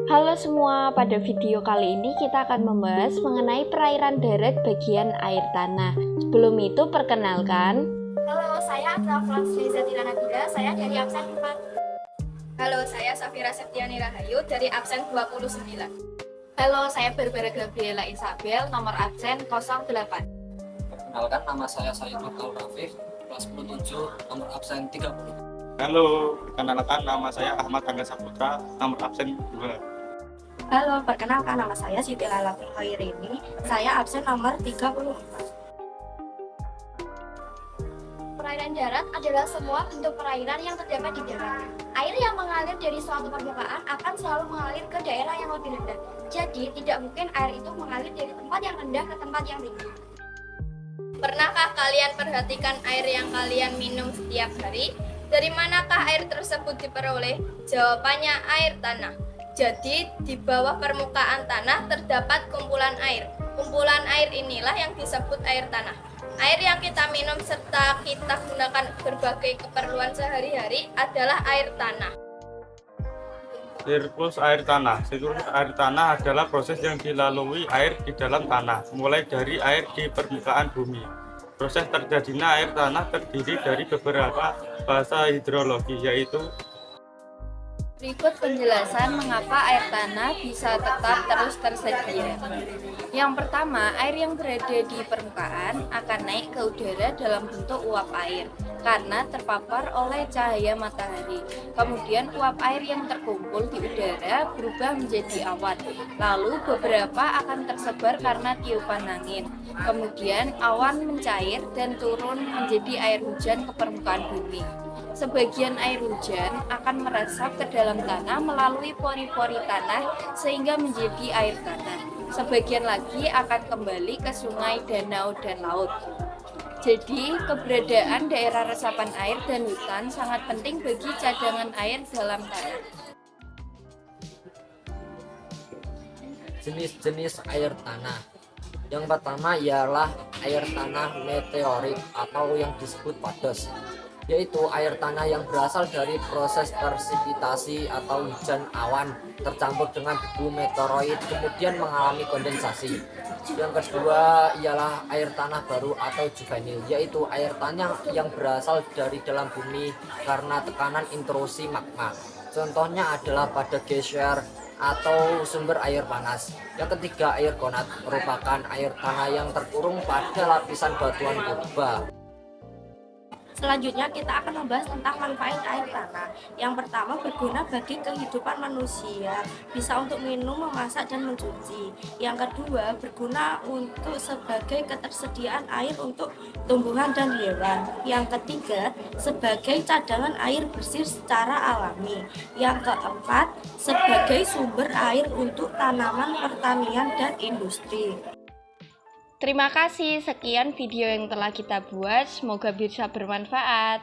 Halo semua, pada video kali ini kita akan membahas mengenai perairan darat bagian air tanah. Sebelum itu perkenalkan. Halo, saya adalah Fransliza Nabila, saya dari absen 4. Halo, saya Safira Septiani Rahayu dari absen 29. Halo, saya Barbara Gabriela Isabel, nomor absen 08. Perkenalkan, nama saya Sayyidul Rafif, kelas 17, nomor absen 30. Halo, perkenalkan nama saya Ahmad Angga Saputra, nomor absen 2. Halo, perkenalkan nama saya Siti Lala Khairini, saya absen nomor 34. Perairan darat adalah semua bentuk perairan yang terdapat di darat. Air yang mengalir dari suatu permukaan akan selalu mengalir ke daerah yang lebih rendah. Jadi, tidak mungkin air itu mengalir dari tempat yang rendah ke tempat yang tinggi. Pernahkah kalian perhatikan air yang kalian minum setiap hari? Dari manakah air tersebut diperoleh? Jawabannya air tanah. Jadi, di bawah permukaan tanah terdapat kumpulan air. Kumpulan air inilah yang disebut air tanah. Air yang kita minum serta kita gunakan berbagai keperluan sehari-hari adalah air tanah. Siklus air tanah. Siklus air tanah adalah proses yang dilalui air di dalam tanah, mulai dari air di permukaan bumi. Proses terjadinya air tanah terdiri dari beberapa fase hidrologi, yaitu Berikut penjelasan mengapa air tanah bisa tetap terus tersedia. Yang pertama, air yang berada di permukaan akan naik ke udara dalam bentuk uap air karena terpapar oleh cahaya matahari. Kemudian uap air yang terkumpul di udara berubah menjadi awan. Lalu beberapa akan tersebar karena tiupan angin. Kemudian awan mencair dan turun menjadi air hujan ke permukaan bumi. Sebagian air hujan akan meresap ke dalam tanah melalui pori-pori tanah sehingga menjadi air tanah. Sebagian lagi akan kembali ke sungai, danau, dan laut. Jadi, keberadaan daerah resapan air dan hutan sangat penting bagi cadangan air dalam tanah. Jenis-jenis air tanah. Yang pertama ialah air tanah meteorit atau yang disebut padas, yaitu air tanah yang berasal dari proses presipitasi atau hujan awan tercampur dengan debu meteoroid kemudian mengalami kondensasi. Yang kedua ialah air tanah baru atau juvenil, yaitu air tanah yang berasal dari dalam bumi karena tekanan intrusi magma. Contohnya adalah pada geysir atau sumber air panas. Yang ketiga, air konat merupakan air tanah yang terkurung pada lapisan batuan purba. Selanjutnya kita akan membahas tentang manfaat air tanah. Yang pertama, berguna bagi kehidupan manusia, bisa untuk minum, memasak, dan mencuci. Yang kedua, berguna untuk sebagai ketersediaan air untuk tumbuhan dan hewan. Yang ketiga, sebagai cadangan air bersih secara alami. Yang keempat, sebagai sumber air untuk tanaman, pertanian, dan industri. Terima kasih, sekian video yang telah kita buat, semoga bisa bermanfaat.